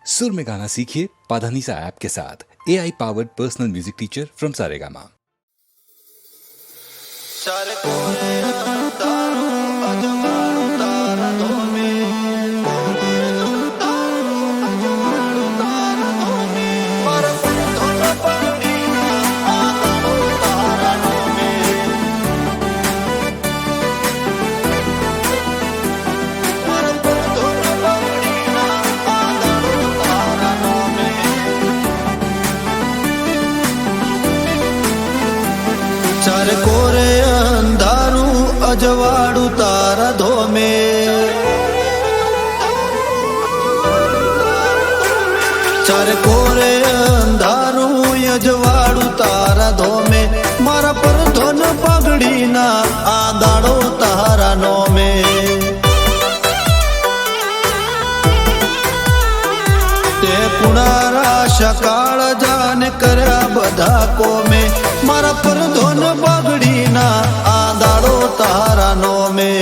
सुर में गाना सीखिए पाधानीसा ऐप के साथ AI powered personal music teacher from Saregama. चार कोरे अंधारू अजवाड़ू तारा धोमे, चार कोरे अंधारू अजवाड़ू तारा धोमे, मारा पर धन पगड़ी ना आदाड़ो तारा नोमे। ते कुणारा सकाळ जाने कर्या बधा कोमे, मारा पर धोन पगड़ी ना आदाड़ो तारा नोमे।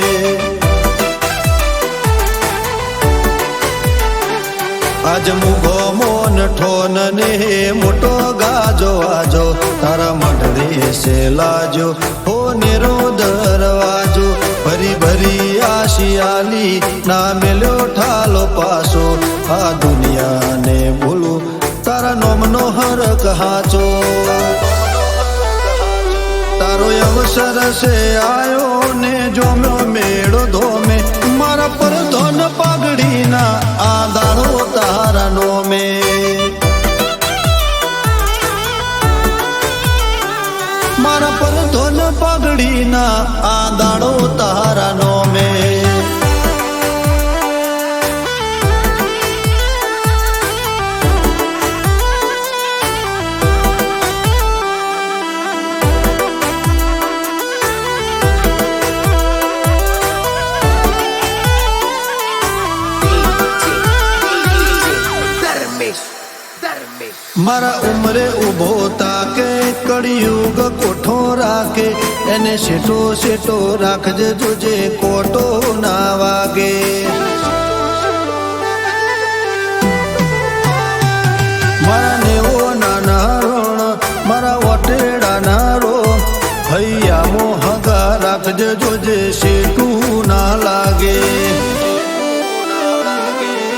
आज मुगो मोन ठोन ने मोटो गाजो आजो, तारा मंडली से लाजो हो नेरो दरवाजो। भरी भरी आशियाली ना मिलो ठालो पासो, आ दुनिया ने बोलू तारा नोमनो हर कहाचो। तारो अवसर से आयो ने जो मेड़ो धोमे, मारा पर धन पगड़ी ना आदाड़ो तारा नोमे। मारा पर धन पगड़ी ना आदाड़ो तारा नोमे। मारा उमरे उभो ताके कड़ियुग कोठो राके, एने सेटो सेटो राखजे तुझे कोटो ना वागे। मारा नेवो नाना रोण मारा वटेड़ा ना रो, भैया मोहगा राखजे तुझे सेटू ना लागे।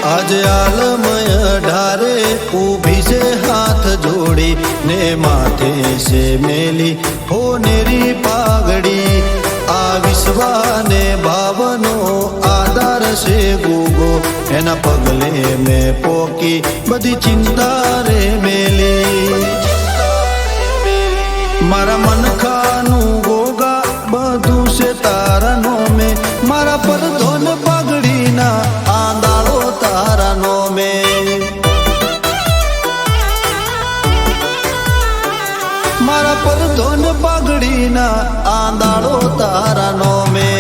आज आलमय ढारे ऊभी से हाथ जोड़ी, ने माथे से मेली हो नेरी पागड़ी। आ विश्वा ने भावनो आधार से गूगो, एना पगले में पोकी बधी चिंता रे मेली। मारा मन खानू गोगा बधू से तारनो में, मारा पर धोन पगड़ी ना आंदाड़ो तारा नोमे। मारा पर धोन पगड़ी ना आंदाड़ो तारा नोमे।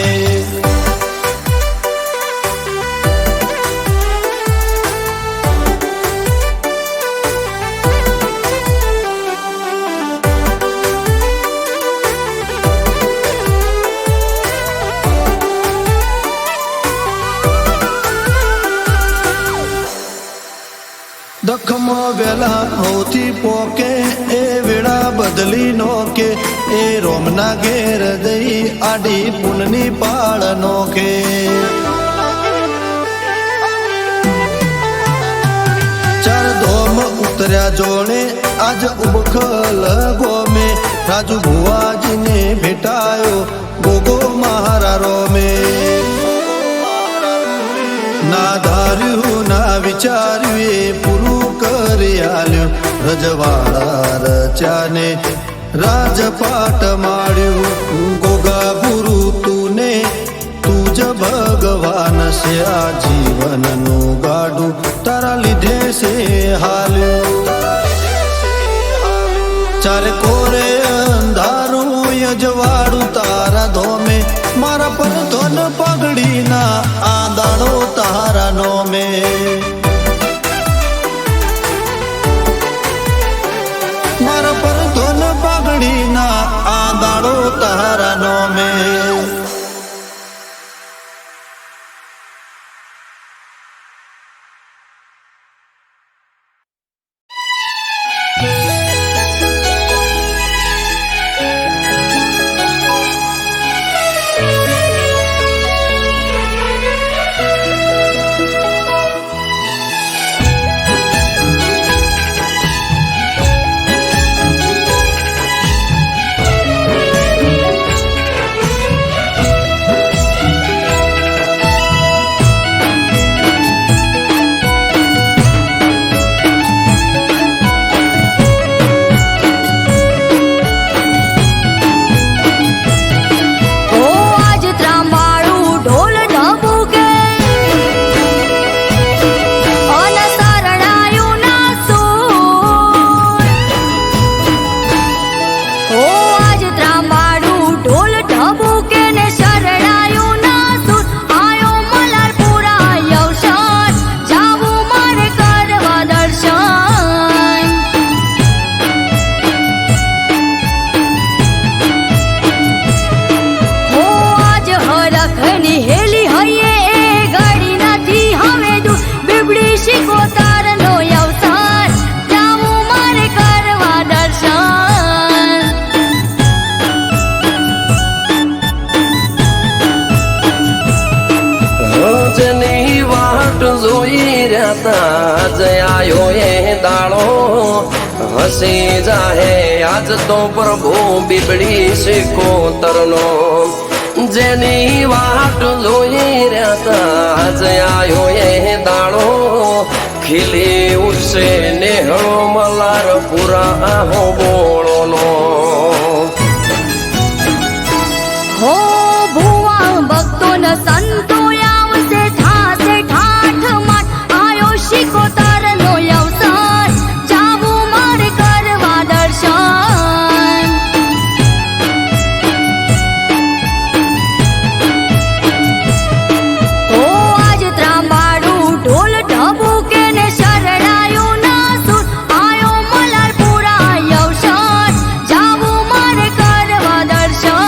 दखमो वेला होती पोके ए वेड़ा बदली नोके, ए रोमना घेर दई आडी पुननी पाळ नोके। चार धोम उतर्या जोड़े आज उबखल गोमे, राजू भुआजी ने भेटायो गोगो महारारो में। ना धार्यु ना विचार्यु पूरू करी आल्यो, रजवाड़ा रचाने राजपाट माड्यो। गोगा गुरु तूने तुझ भगवान से आ जीवन नु गाडू, तारा लीधे से हाल्यो। चार कोरे अंधारू यजवाड़ू तारा धोमे, मारा पर धन पगड़ी ना आदाड़ो तारा नोमे। मारा पर धन पगड़ी ना आदाड़ो तारा नोमे। રહ્યા આજ આયો એ દાડો હસી જાહે આજ તો પ્રભુ બીબડી સિકોતરનો જેની વાટ જોઈ રહ્યા આજ આયો એ દાડો ખીલી ઉઠશે નેહળો મલાર પુરા હો બોળોનો હો ભુવા ભક્તો ન સંતો આવશે થાશે ઠાઠ માઠ આયો શિકોતર નો અવસર જાવું મારે કરવા દર્શન ઓ આજ ત્રાંબાડું ઢોલ ઢબુકે ને શરણાયું ના સુર આયો મલારપુરા અવસર જાવું મારે કરવા દર્શન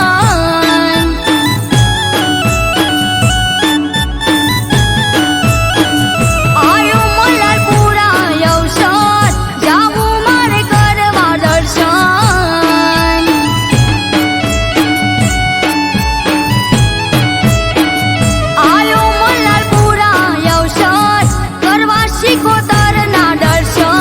આયો મલારપુરા અવસર જાવું મારે કરવા દર્શન આયો મલારપુરા અવસર કરવા શિકોતરના દર્શન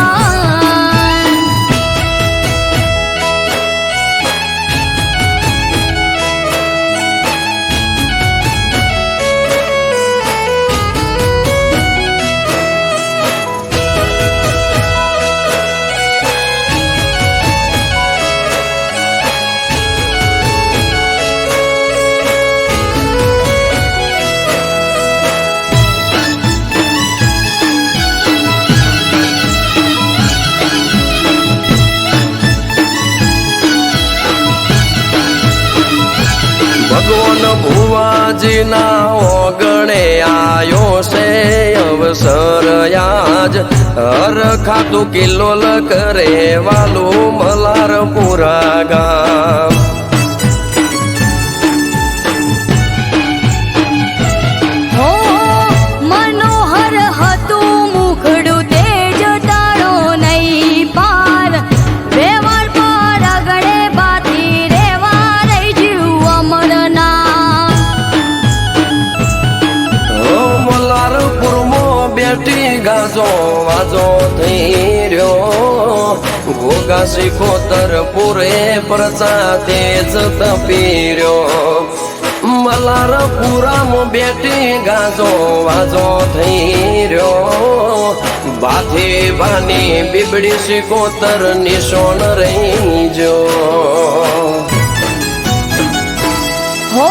ભગવાન ભુવાજીના ઓગણે આયો છે અવસર આજ હર ખાતું કિલ્લોલ કરે વાલું મલારપુરા ગામ હો મનોહર હતું મુખડું તેજ તારો નહીં પાર વેવાળ પર આગળે બાથી રેવા રહી જીવ અમરના મલારપુરમાં બેઠી ગાજો વાજો થઈ રહ્યો ઘોગા સિકોતર પૂરે પ્રજા તેજ તપી રહ્યો મલારપુરામાં બેઠી ગાજો વાજો થઈ રહ્યો બાથી બાની બીબડી સિકોતર નિશોન રહી જો હો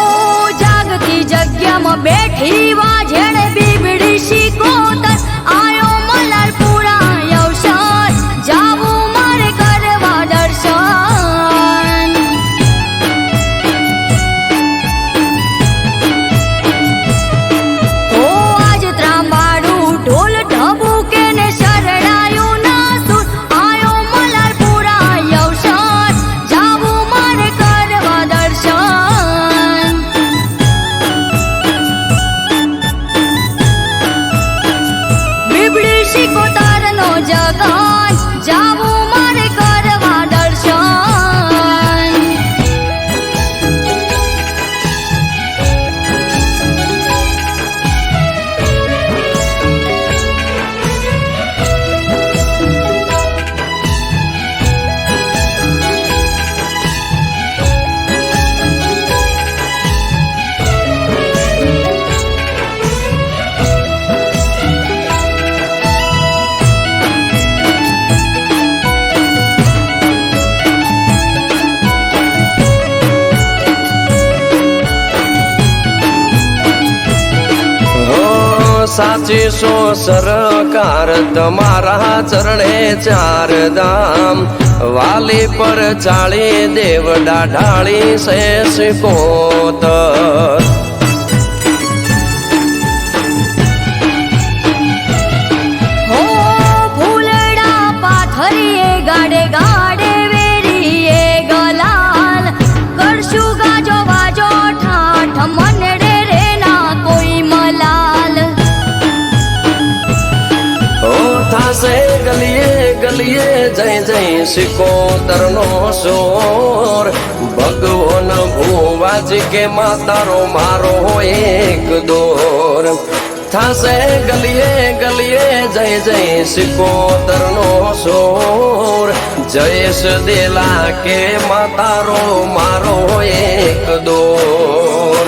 જાગતી જગ્યામાં બેઠી વાજણે બીબડી શિકોતર આયો મલારપુરા અવસર જાવું મારે કરવા દર્શન ઓ આજ ત્રાંબાડું ઢોલ ઢબુકે ને શરણાયું ના સુર આયો મલારપુરા અવસર જાવું મારે કરવા દર્શન બીબડી શિકોતરનો જગન જાવું મારે કરવા દર્શન સાચી સો સરકાર તમારા ચરણે ચાર ધામ વાલી પર ચાળી દેવડા ઢાળી સે સિકોતર હો ફૂલડા પાથરીએ ગાડે ગાડે વેરીએ ગલાલ કરશું ગાજો વાજો ઠાઠ મનડે રે ના કોઈ મલાલ ઓ થાશે ગલીએ ગલીએ જય જય સિકોતરનો સોર ભગવાન ભુવાજી કે માતારો મારો એક દોર થાશે ગલીએ ગલીએ જય જય સિકોતરનો સોર જયેશ દેલા કે માતારો મારો એક દોર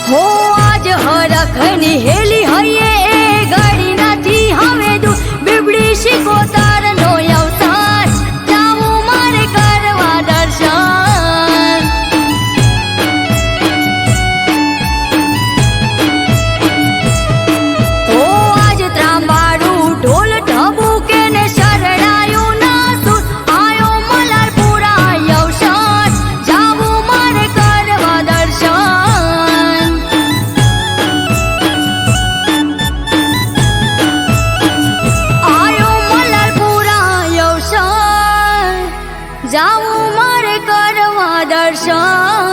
હો આજ હરખની હેલી હૈયે એ ગાડી નથી હવે દૂર બીબડી શિકોતરનો અવતાર જાવું મારે કરવા દર્શન ઓ આજ ત્રાંબાડું ઢોલ ઢબુકે ને શરણાયું ના સુર આયો મલારપુરા અવસર જાવું મારે કરવા દર્શન આયો મલારપુરા અવસર જાવું મારે કરવા દર્શન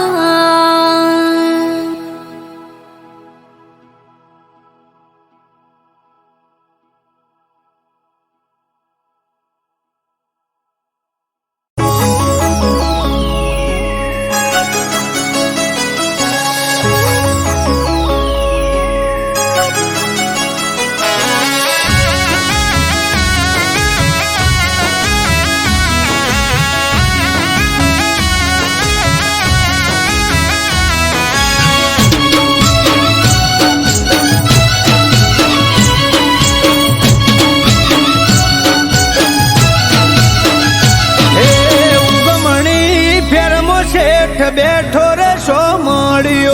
બેઠો રે સોમળિયો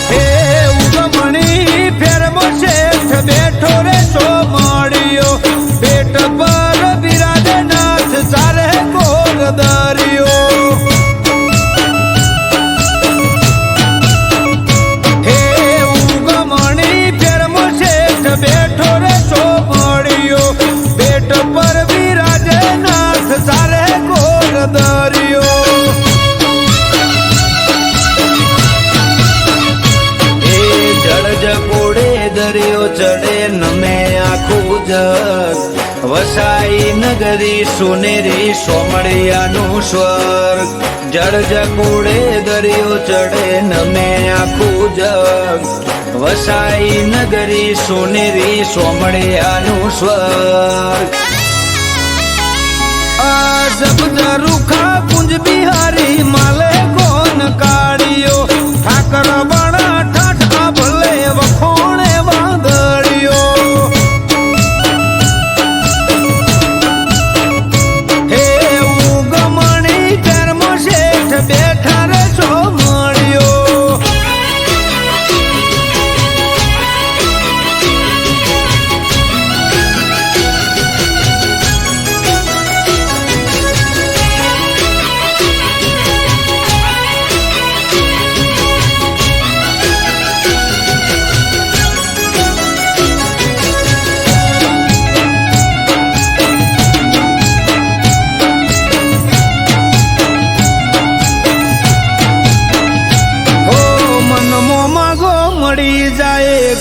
હે ઉગમણી ફેરમો શેઠ બેઠો રે સોમળિયો પેટ પર બિરાજે નાથ ચારે કોર દરિયો હે ઉગમણી ફેરમો શેઠ બેઠો રે સોમળિયો પેટ પર સારે કોર દરિયો એ જળ જકોડે દરિયો ચડે નમે આખું જગ વસાઈ નગરી સોનેરી સોમળિયાનું સ્વર્ગ જળ જકોડે દરિયો ચડે નમે આખું જગ વસાઈ નગરી સોનેરી સોમળિયાનું સ્વર્ગ જબ રૂખા કુંજ બિહારી માલે કોન કાઢિયો ઠાકર બણા ઠાઠા ભલે વખોણે વાંદળિયો હે ઉગમણી કર્મ શેઠ બેઠા રે સોમળિયો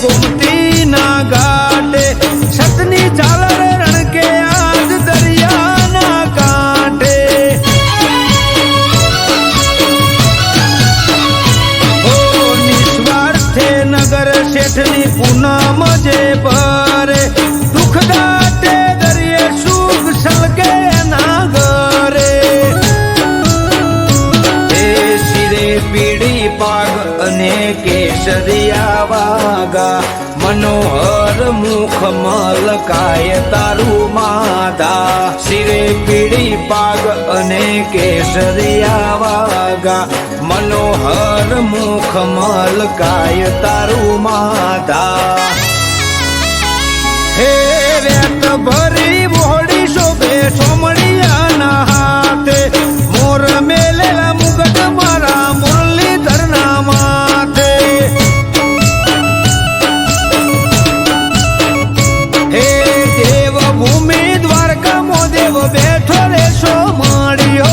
गोमती ना घाटे छतनी झालर रण के आज दरिया ना कांठे हो निस्वार्थे नगर शेठनी पूनम जे भरे दुख दाटे दरिये सुख सलके ना घरे शिरे पीड़ी पाग अने केसरिया वागा मनोहर मुख मलकाय तारू माधा शिरे पीड़ी पाग अने केसरिया वागा मनोहर मुख मलकाय तारू माधा हे रेत भरी बोड़ी शोभे सोमड़िया ना हाथे मोर मेलेला मुगट मारा मुरलीधर ना माथे हे देव भूमि द्वारका मो देव बैठो रे सोमड़ियो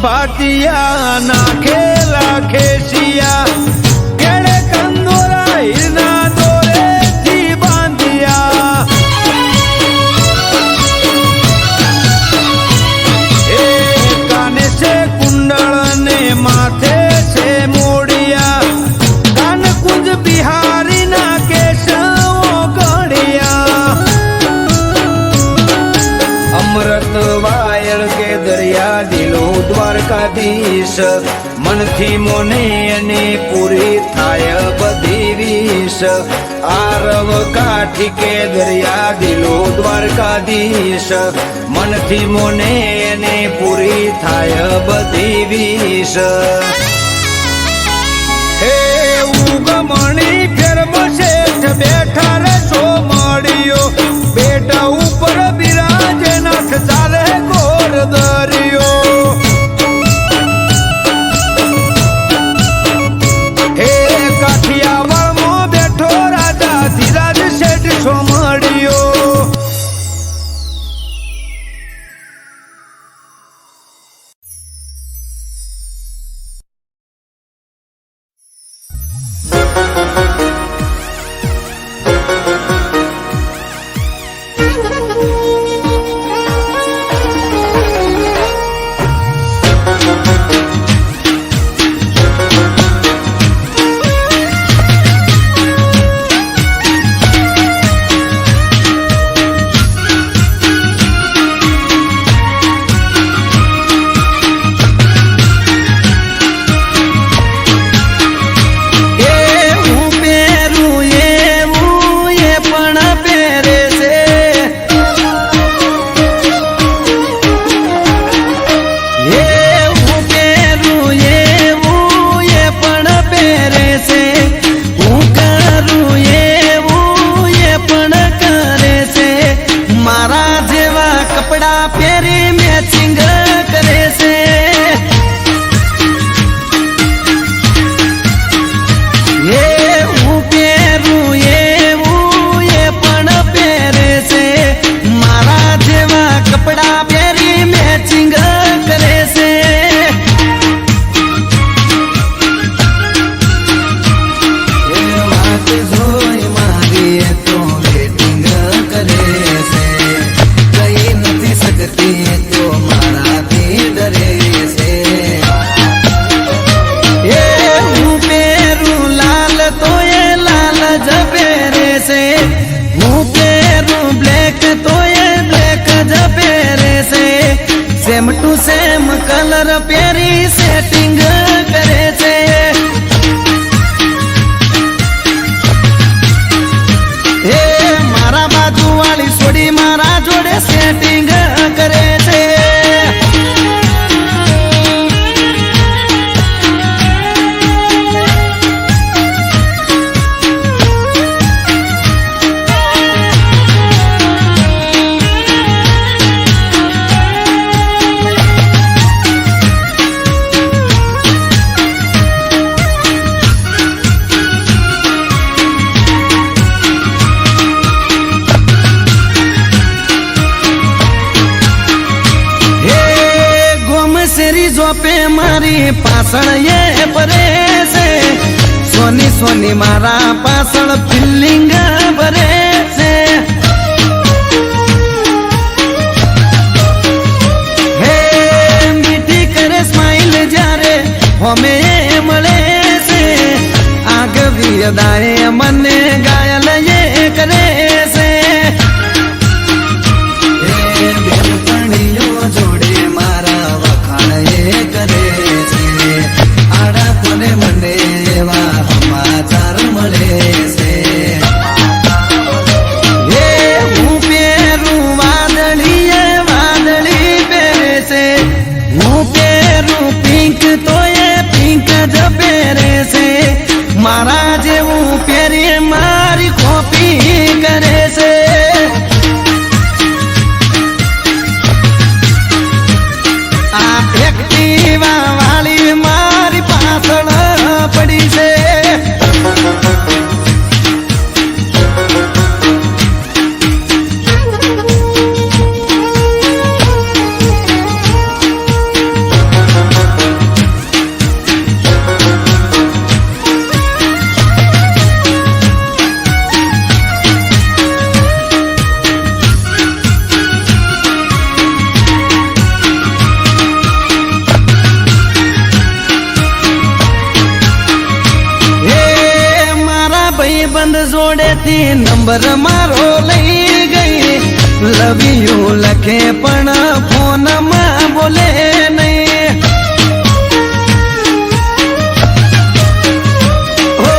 ભાટિયા નાખેલા ખેસિયા કેળે કંદોરા હીરના દોરેથી બાંધ્યા એ કાને છે કુંડળ ને માથે છે મોડિયા કાન કુંજ બિહારી ના કેશવો ગણ્યા અમૃત વાયળ કે દરિયા દિલો દ્વારકાધીશ મનથી મોને અને પૂરી થાય બધી વિશ આરવ કાઠી કે દરિયા દિલો દ્વારકાધીશ મનથી મોને અને પૂરી થાય બધી વિશ હે ઉગમણી ફેરમ શેઠ બેઠા રે છો મળ્યો બેટા ઉપર બિરાજે નાથ ચાલે ગોર દરિયો હે કાઠિયાવાડમાં બેઠો રાજા ધીરાજ શેઠ છો મળ્યો सेम टू सेम कलर प्यारी सेटिंग करे छे हे मारा बाजू वाली सोडी मारा जोड़े सेटिंग करे छे पे मारी पासण ये भरे से सोनी सोनी मारा पासण फिलिंग भरे से हे मीठी करे स्माइल जारे हमें मले से आग भी अदाए मने गायल ये करे से जोड़े मारा करे से आड़ा कोने मंडे वा समाचार मळे से ये हूँ पेरू वादली पेरे से हूँ पेरू पिंक तो ये पिंक ज पेरे से मारा जेवू पेरे मारी कॉपी करे से वाली मारी पासण पड़ी से ભાઈબંધ જોડેથી નંબર મારો લઈ ગઈ લવ યુ લખે પણ ફોનમાં બોલે નહીં હો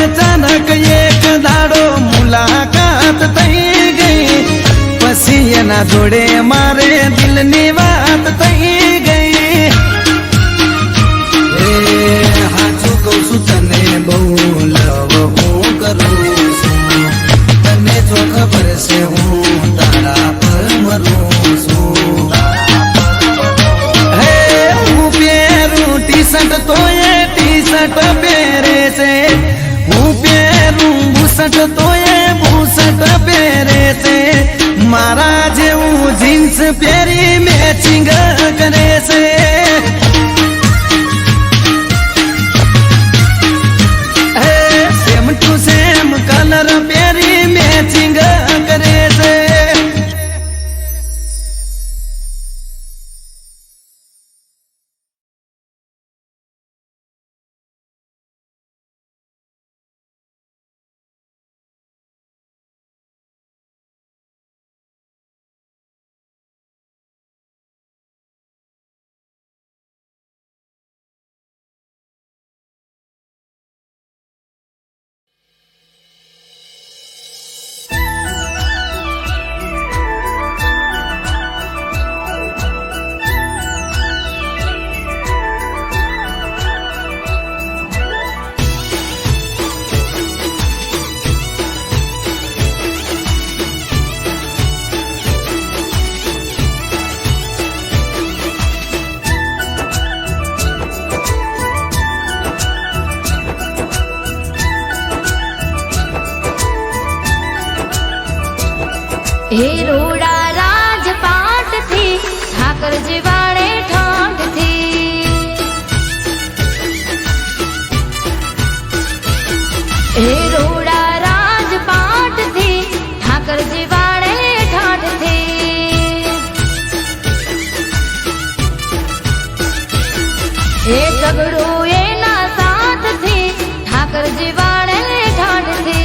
અચાનક એક દાડો મુલાકાત થઈ ગઈ પછી એના જોડે મારે દિલની વાત થઈ ગઈ હાચું કહું છું તને બહુ લવ હું કરું છું તને જો ખબર છે હું તારા પર મરું છું હે હું પહેરું ટી શર્ટ તો એ ટી શર્ટ પહેરે છે હું પહેરું બુશર્ટ તો એ બુશર્ટ પહેરે છે મારા જેવું જીન્સ પહેરી મેચિંગ કરે છે સેમ ટુ સેમ કલર પહેરી મેચિંગ કરે છે હે રોડા રાજપાટ થી ઠાકરજી વાળે ઠાઠ થી હે રોડા રાજપાટ થી ઠાકરજી વાળે ઠાઠ થી હે સગડું એના સાથ થી ઠાકરજી વાળે ઠાઠ થી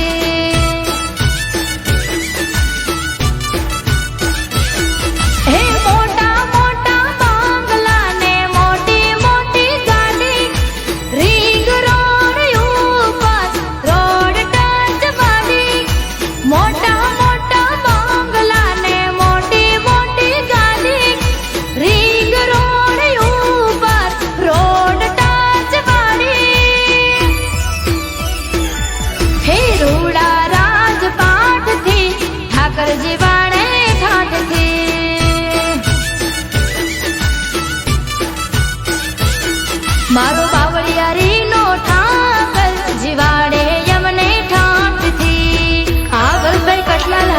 મારો બાવળિયારી નો ઠાકર જીવાડે યમને ઠાઠ થી આગળ ભાઈ કટલાલ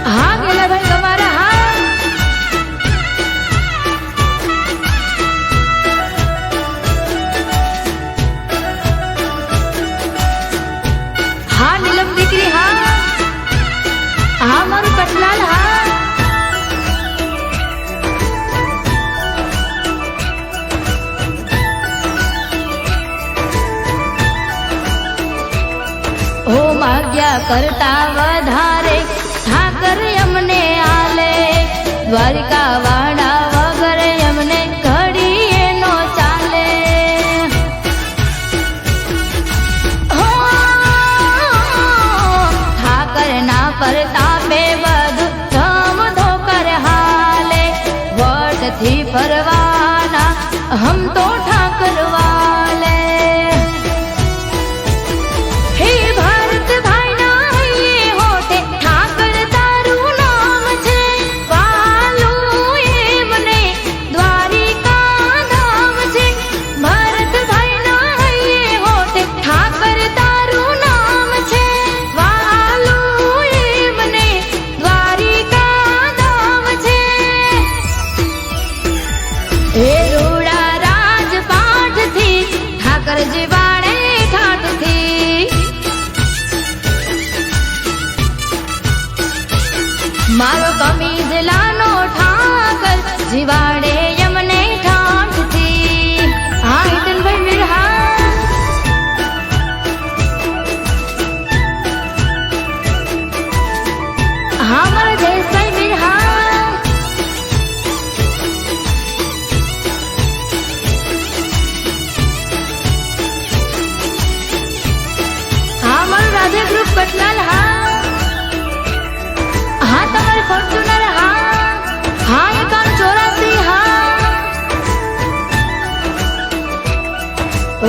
હા ગેલા ભાઈ તમારા હા નીલમ દીકરી હા મારું કટલાલ હા માગ્યા કરતા વધારે ઠાકર અમને આલે દ્વારિકા વાડા વગર અમને ઘડીએ નો ચાલે ઠાકર ના પરતાપે બધું ધમ ધોકર હાલે વટથી ફરવાના હમ તો ઠાકર વાલે એ રોડા રાજ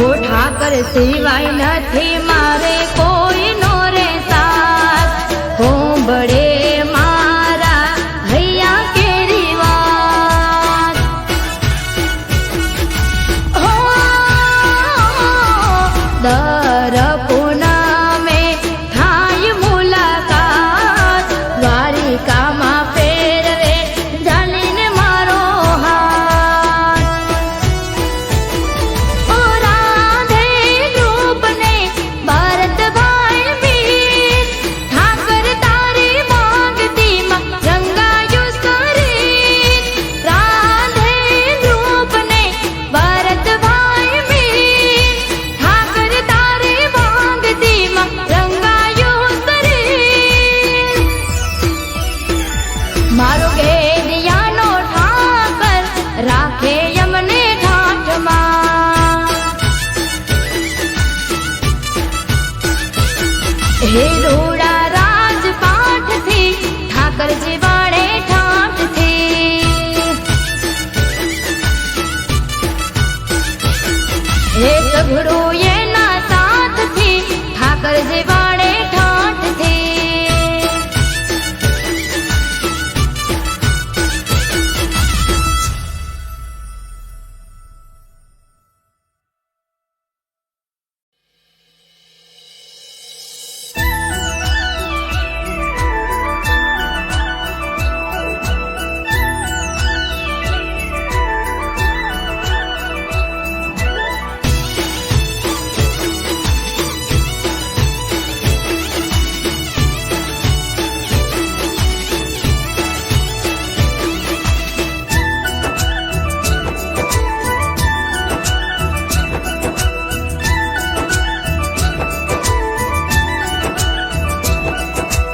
ઓ ઠાકર સિવાય નથી મારે કોઈ નો રે સાથ, હોંભળે મારા હૈયા કેરી વાત. હો દર પૂનમે થાય મુલાકાત, દ્વારિકામાં ફેરવે જાલીને મારો હાથ. ઓ રાધે રૂપને ભરતભાઈ વીર, ઠાકર તારી માંગતીમાં રંગાયું શરીર. રાધે રૂપને ભરતભાઈ વીર, ઠાકર તારી માંગતીમાં રંગાયું શરીર. મારો ઘેરિયાનો ઠાકર રાખે યમને ઠાઠમાં. હે રોડા રાજપાઠથી ઠાકરજી વાળે ઠાઠથી. હે સઘળો એના સાથથી ઠાકરજી વાળે ઠાઠથી.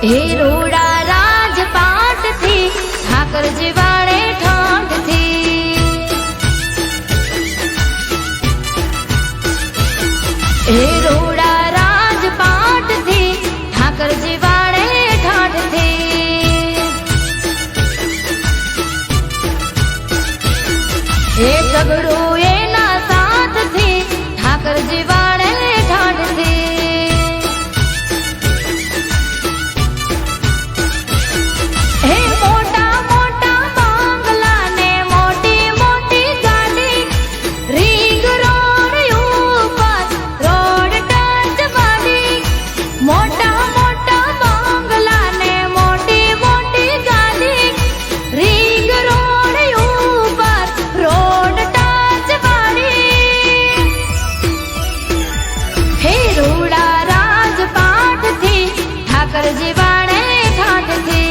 હે રોડા રાજપાઠથી ઠાકરજી વાળે ઠાઠથી. હે રોડા રાજપાઠથી ઠાકરજી વાળે ઠાઠથી. હે સગડો એના સાથથી ઠાકરજી વાળે ઠાઠથી. હે મોટા મોટા બંગલા ને મોટી મોટી ગાડી, રીંગ રોડ ઉપર રોડ ટચ વાળી. મોટા મોટા બંગલા ને મોટી મોટી ગાડી, રીંગ રોડ ઉપર રોડ ટચ વાળી. હે રોડા રાજપાઠથી ઠાકરજી વાળે ઠાઠથી.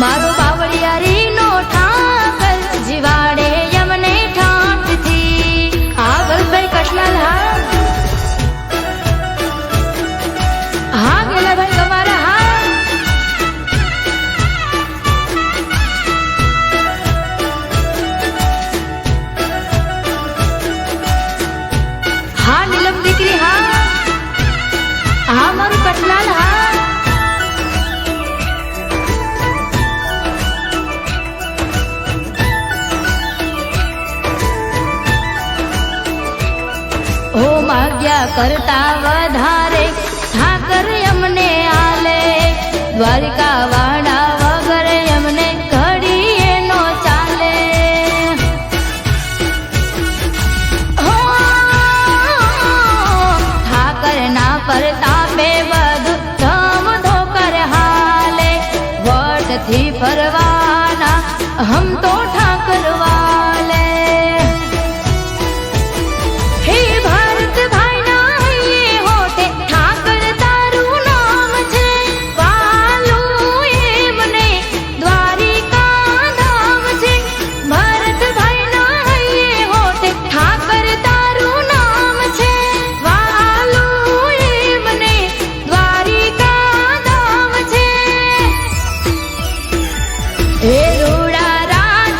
મારો બાવળિયારીનો ઠાકર જીવાડે યમને ઠાઠથી. આગળ ભાઈ કટલાલ હા હા ગેલા ભાઈ તમારા હા. હા નીલમ દીકરી હા હા મારું કટલાલ હા. ઓ માગ્યા કરતા વધારે ઠાકર અમને આલે, દ્વારિકા વાળા વગર અમને ઘડીએ નો ચાલે. હો ઠાકર ના પરતાપે બધું ધમ ધોકર હાલે, વટથી ફરવાના હમ તો ઠાકર વાલે. હે ભારતભાઈ ના હૈયે હોઠે ઠાકર તારું નામ છે, વાલું એમને દ્વારિકા ધામ છે. ભારતભાઈ ના હૈયે હોઠે ઠાકર તારું નામ છે, વાલું એમને દ્વારિકા ધામ છે. હે રોડા રાજ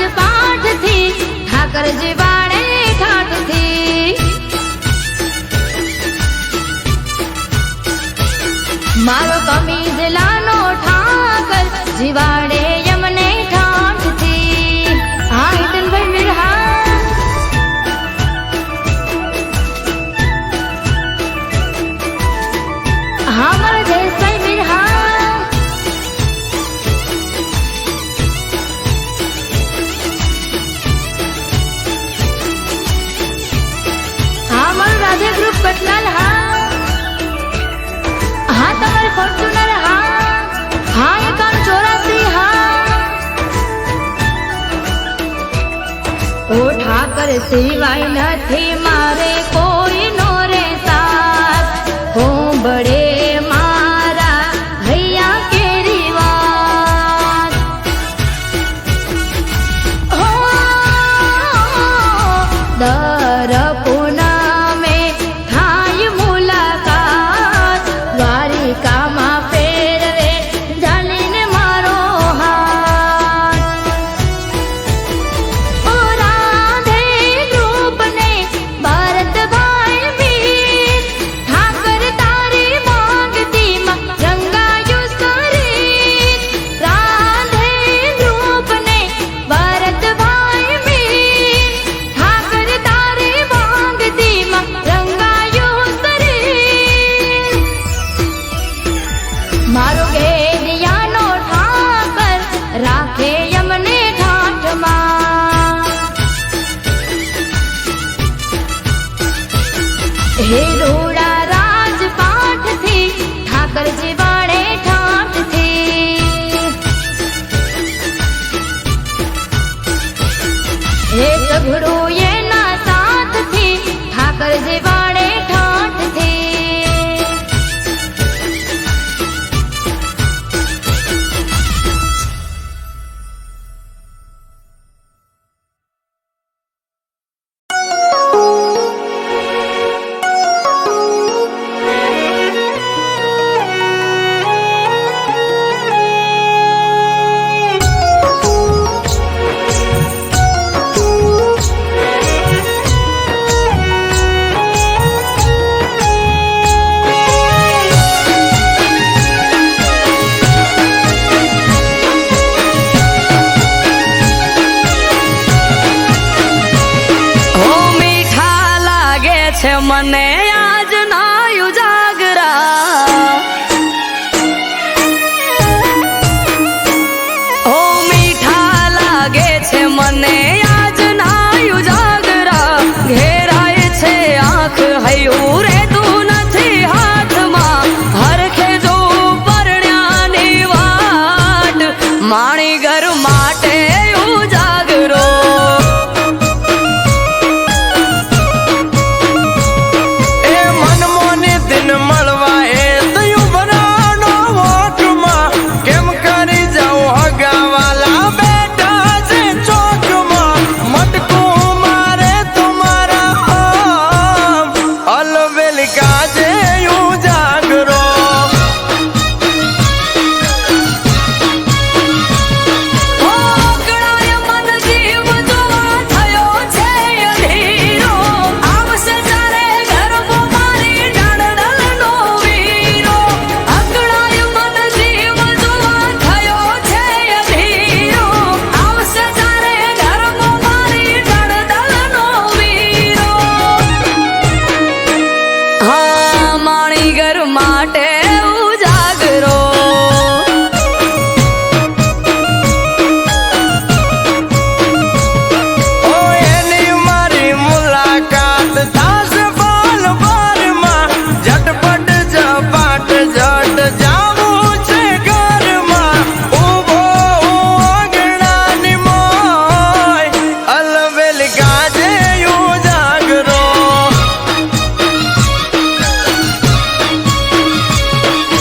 ઓ ઠાકર સિવાય નથી મારે કોઈ નો રે સાથ હું બળે મારા હૈયા કેરી વાત હો દર પૂનમે થાય મુલાકાત દ્વારિકામાં ફેરવે જાણીને મારો હાથ ઓ રાધે રૂપને ભરતભાઈ મીર ઠાકર તારી માંગતીમાં રંગાયું શરીર રાધે રૂપને ભરતભાઈ મીર ઠાકર તારી માંગતીમાં રંગાયું શરીર મારો ગેડિયાનો ઠાકર રાખે યમને ઠાઠમાં હે રોડા રાજપાઠથી ઠાકરજી વાળે ઠાઠથી હે સઘળો એના સાથથી ઠાકરજી વાળે ઠાઠથી ઓ મીઠા લાગે છે મને આજ ના ઉજાગરા ઓ મીઠા લાગે છે મને આજ ના ઉજાગરા ઘેરાય છે આંખ હૈયું રેતું નથી હાથમાં હરખે જો પરણ્યાની વાટ માણી ઘર માટે ઉજાગરો એ મનમોને દિન મળવા એ તયું બનાવનો વોટમાં કેમ કરી જાઉં હગાવાલા બેઠા છે ચોકમાં મટકું મારે તમારા આમ અલવેલ કાજે ઉજાગરો ઓગળાય મન જીવ જોવા થયો છે અધીરો આવશે જ્યારે ઘરમાં મારી ડાળડલનો વીરો ઓગળાય મન જીવ જોવા થયો છે અધીરો આવશે જ્યારે ઘરમાં મારી ડાળડલનો વીરો હા માણી ઘર માટે ઉજાગરો ઓ એની મારી મુલાકાત થાશે બાલ બારમાં ઝટપટ ઝપાટ ઝટ જાવું છે ઘરમાં ઊભો હું આંગણાની મોય અલવેલ કાજે ઉજાગરો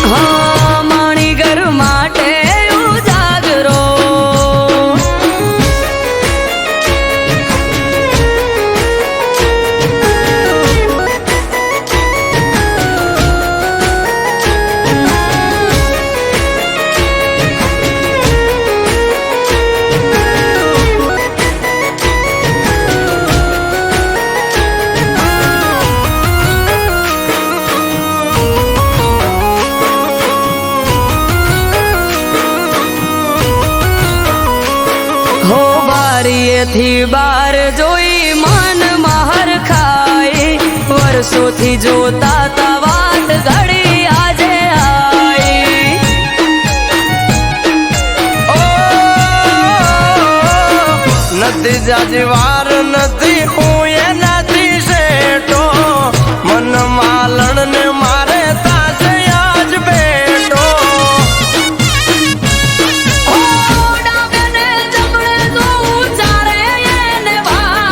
હા માણી ઘર માટે ઉજાગરો હો બારીએથી બાર જોઈ મન મહર ખાય વર્ષોથી જોતા તા વાત ઘડી આજે આઈ ઓ નથી જાજવાર નથી હું એનાથી શેઠો મન માલણ ને મારે તાશે આજ બેઠો ઓ ડાબે ને જમણે જોઉં ચારે એને વા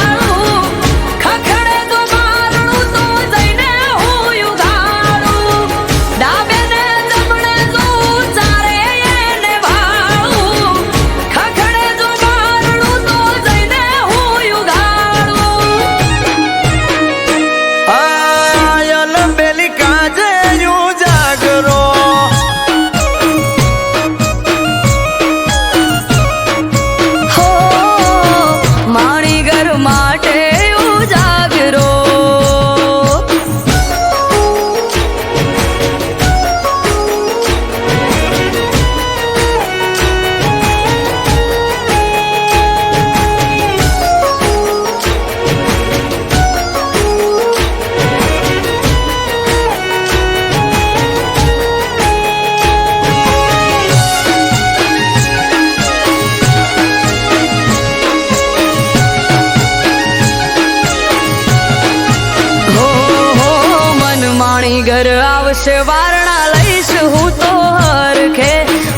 ઘર આવશે વારણા લઈશ હું તો હરખે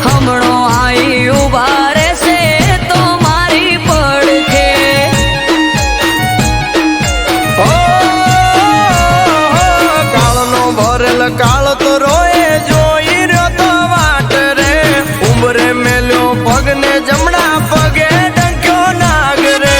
હમણો આઈ ઉભા રહેશે તો મારી પડખે કાળનો ભરેલ કાળ તો રોએ જોઈ રહ્યો તો વાટ રે ઉંબરે મેલ્યો પગને જમણા પગે ડંક્યો નાગ રે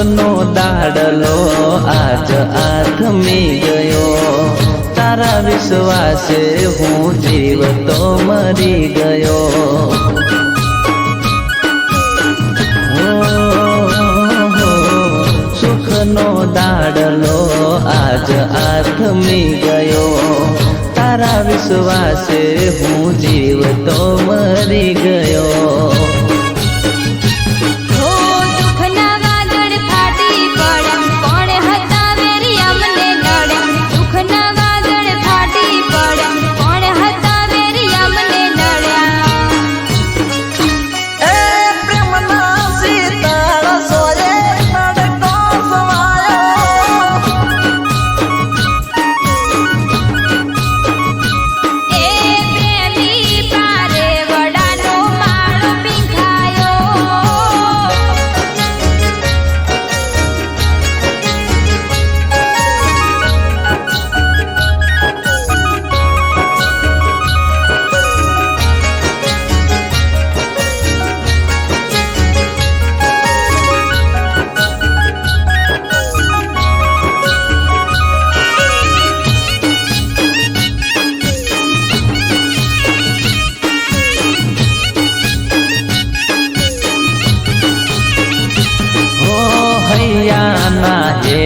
નો દાડલો આજ આથમી ગયો તારા વિશ્વાસે હું જીવતો મરી ગયો સુખનો દાડલો આજ આથમી ગયો તારા વિશ્વાસે હું જીવતો મરી ગયો એ પ્રેમી પારે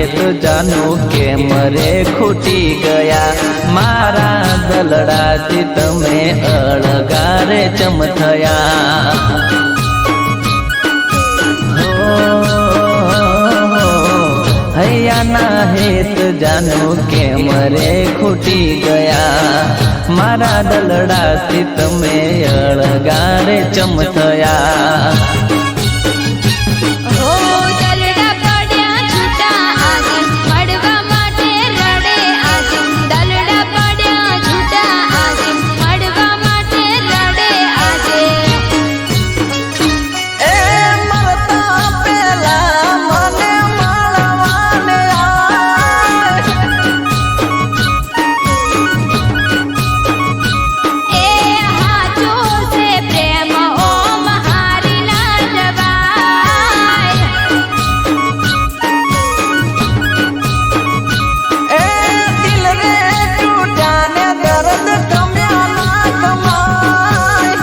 હેત જાનું કેમ રે ખૂટી ગયા મારા દલડાથી તમે અળગારે ચમ થયા હૈયાના હેત જાનું કેમ રે ખૂટી ગયા મારા દલડાથી તમે અળગારે ચમ થયા હો દલડા પડ્યા છૂટા આજે મળવા માટે રડે આજે દલડા પડ્યા છૂટા આજે મળવા માટે રડે આજે એ મરતા પેલા મને મળવાને એ હાચો છે પ્રેમ ઓમ હારી ના જવાય એ દિલ રે તૂટ્યા ને દર્દ કમ્યા ના કમાય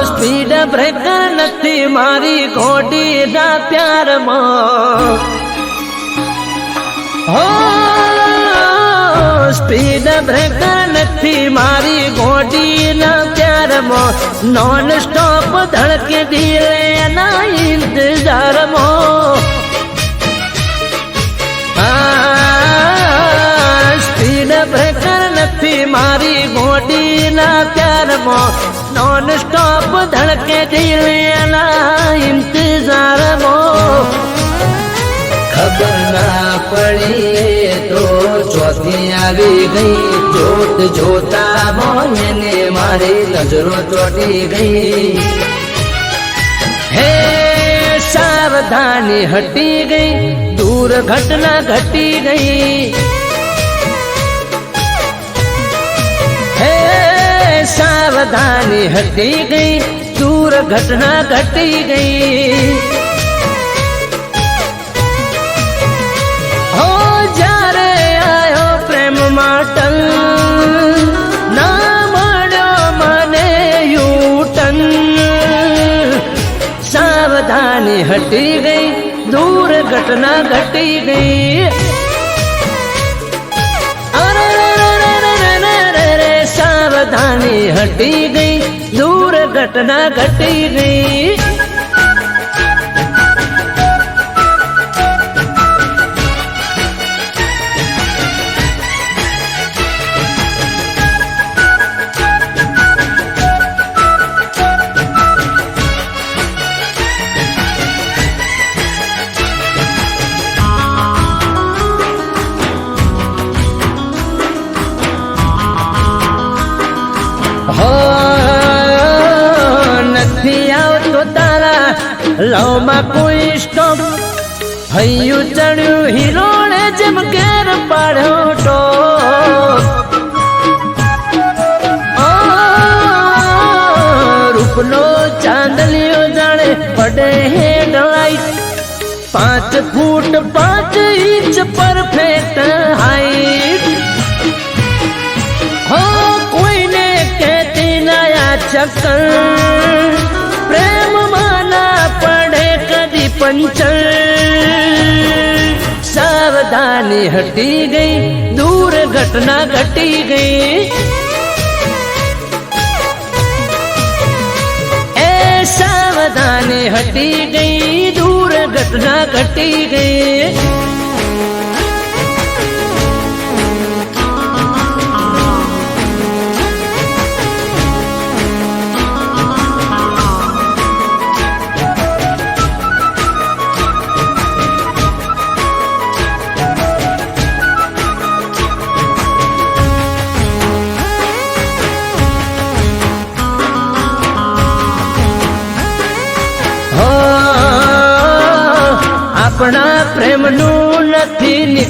સ્પીડ બ્રેકર નથી મારી ઘોડી ના પ્યારમાં હો સ્પીડ બ્રેકર નથી મારી ઘોડી ના પ્યારમાં નોન સ્ટોપ ધડકે દિલે એના ઇંતજારમાં સ્પીડ બ્રેકર નથી મારી ઘોડી ના પ્યારમાં નોન સ્ટોપ ધડકે દિલના ઇંતજારમાં ખબર ના પડી તો ચોથી આવી ગઈ જોત જોતા મોને મારી નજરો ચોટી ગઈ હે સાવધાની હટી ગઈ દૂર ઘટના ઘટી ગઈ હે સાવધાની હટી ગઈ દૂર ઘટના ઘટી ગઈ હો જ્યારે આયો પ્રેમ માટલ ના મળ્યો મને યુટન સાવધાની હટી ગઈ દૂર ઘટના ઘટી ગઈ સાવધાની હટી ગઈ દૂર ઘટના ઘટી ગઈ હો નથી આવતો તારા લવમાં કોઈ સ્ટોપ હૈયું ચડ્યું હિરોણે જેમ ઘેર પાડ્યો ટોપ રૂપનો ચાંદલિયો જાણે પડે હેડલાઇટ 5 ફૂટ 5 ઇંચ પરફેક્ટ હાઈટ હો કોઈને કહેતી નયા ચક્કર પ્રેમ માના પડે કદી પંચર સાવધાની હટી ગઈ દૂર ઘટના ઘટી ગઈ એ સાવધાની હટી ગઈ દૂર ઘટના ઘટી ગઈ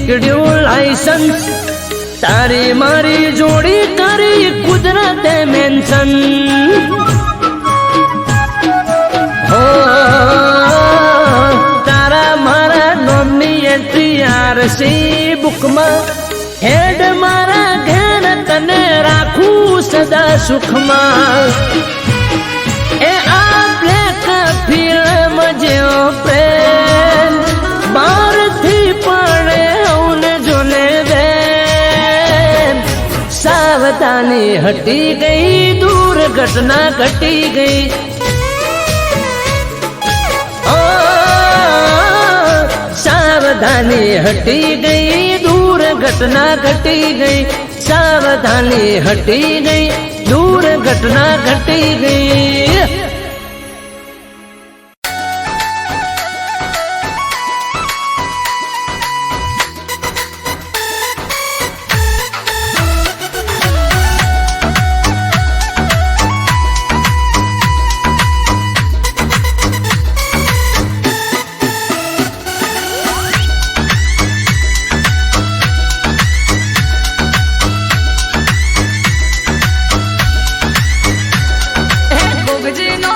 નીકળ્યું લાયસન્સ તારી મારી જોડી કરી કુદરતે મેન્શન હો તારા મારા નોમની એન્ટ્રી આરસી બુકમાં હેડ મારા ઘેર તને રાખું સદા સુખમાં એ આ બ્લેક ફિલ્મ જેવો પ્રેમ બારથી પડે અવને જોને બેન સાવધાની હટી ગઈ દૂર ઘટના ઘટી ગઈ સાવધાની હટી ગઈ દૂર ઘટના ઘટી ગઈ સાવધાની હટી ગઈ દૂર ઘટના ઘટી ગઈ ગોગજીનો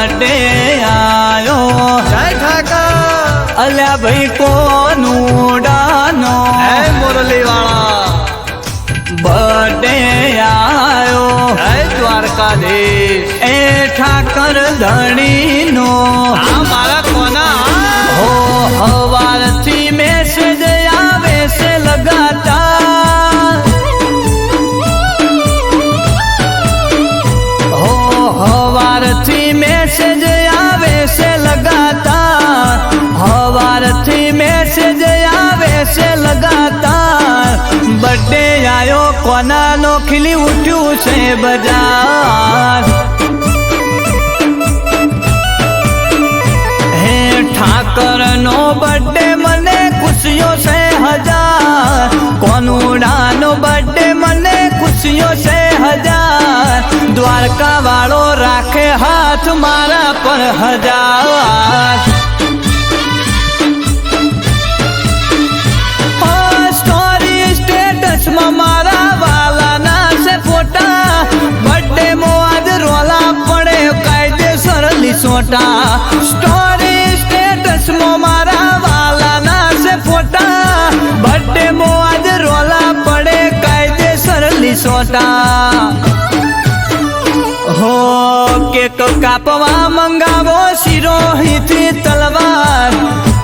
બર્થડે આયો જય ઠાકર અલ્યા ભાઈ કોનું ડાનો હે મુરલી વાળા બર્થડે આયો જય દ્વારકાધીશ એ ઠાકર ધણીનો આ મારા કોના હો હવારથી મેસેજ આવે છે લગાતાર હો હવારથી મેસેજ આવે છે લગાતાર હવારથી મેસેજ આવે છે લગાતાર બર્થડે આયો કોનાનો ખીલી ઉઠ્યું છે બજાર હે ઠાકર નો બર્થડે મને ખુશીઓ છે હજાર કોનુડાનો બર્થડે મને ખુશીઓ છે હજાર દ્વારકા વાળો રાખે હાથ મારા પર હજાર સ્ટોરી સ્ટેટસમાં મારા વાલાના છે ફોટા બર્થડે માં આજ રોલા પડે કાયદેસર લીસોટા સ્ટોરી સ્ટેટસમાં મારા વાલાના છે ફોટા બર્થડે માં આજ રોલા પડે કાયદેસર લીસોટા હો કેક કાપવા મંગાવો શિરોહીથી તલવાર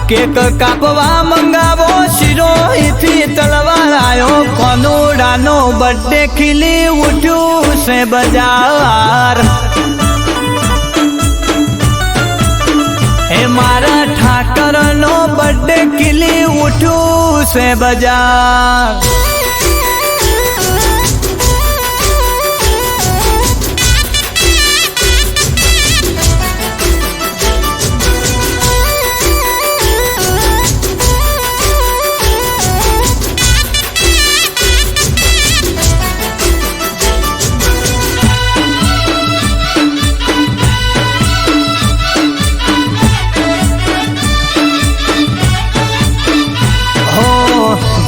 કેક કાપવા મંગાવો શિરોહીથી તલવાર આયો કોનુડાનો બર્થડે ખીલી ઉઠ્યું છે બજાર હે મારા ઠાકરનો બર્થડે ખીલી ઉઠ્યું છે બજાર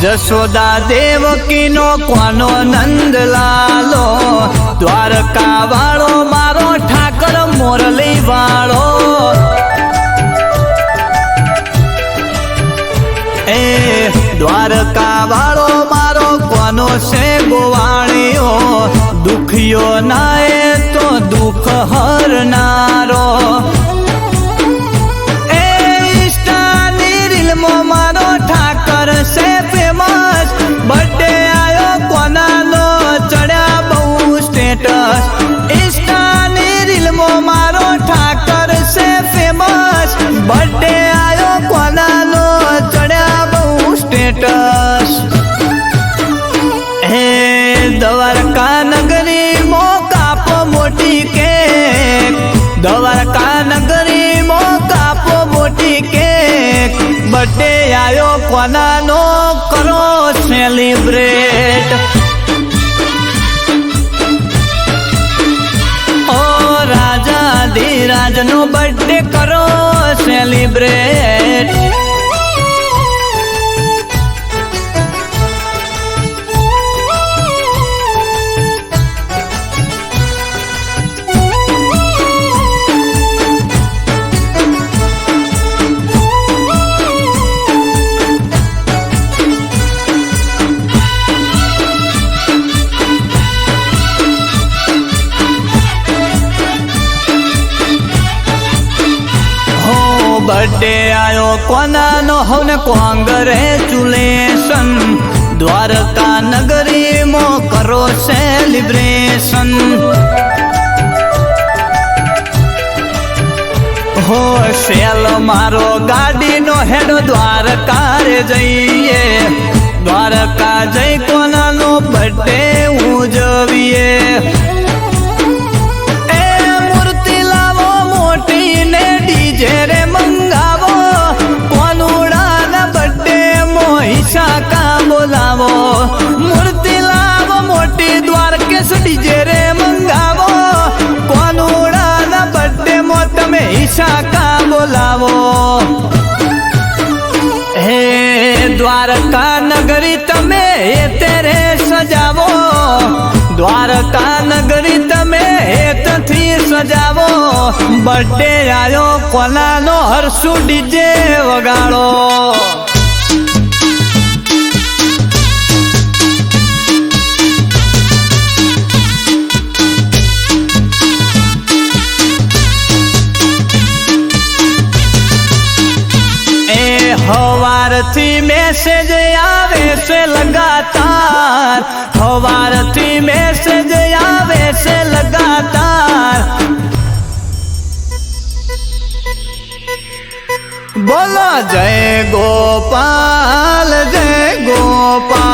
જશોદા દેવકીનો કોનો નંદ લાલો દ્વારકા વાળો મારો ઠાકર મોરલી વાળો એ દ્વારકા વાળો મારો કોનો છે ગોવાણીઓ દુખિયો ના એ તો દુઃખ હરનારો એ ઇન્સ્ટાની રીલમાં મારો ઠાકર છે ફેમસ બર્થડે આયો કોનાનો ચડ્યા બહુ સ્ટેટસ ઇન્સ્ટાની રીલમાં મારો ઠાકર છે ફેમસ બર્થડે આયો કોનાનો ચડ્યા બહુ સ્ટેટસ હે દ્વારકા નગરી મો કાપો મોટી કેક દ્વારકા નગરી મો કાપો મોટી કેક બર્થડે આયો કોનાનો કરો સેલિબ્રેટ ઓ રાજા ધીરાજનો બર્થડે કરો સેલિબ્રેટ બર્થડે આયો કોનાનો હવને કોંગ્રેચ્યુલેશન દ્વારકા નગરીમાં કરો સેલિબ્રેશન હો સેલ મારો ગાડીનો હેડો દ્વારકા રે જઈએ દ્વારકા જઈ કોનાનો બર્થડે ઉજવીએ એ મૂર્તિ લાવો મોટી ને ડીજે રે મંગાવો કોનુડાના બર્થડે મોહિસા કા બોલાવો મૂર્તિ લાવો મોટી દ્વારકેશ ડીજે રે મંગાવો કોનુડાના બર્થડે મો તમે ઈશા કા બોલાવો હે દ્વારકા નગરી તમે તેરે સજાવો દ્વારકા નગરી તમે થી સજાવો બર્થડે આયો કોલાનો હરસુ ડીજે વગાડો હવારથી મેસેજ આવે છે લગાતાર હવારથી મેસેજ આવે છે લગાતાર બોલો જય ગોપાલ જય ગોપાલ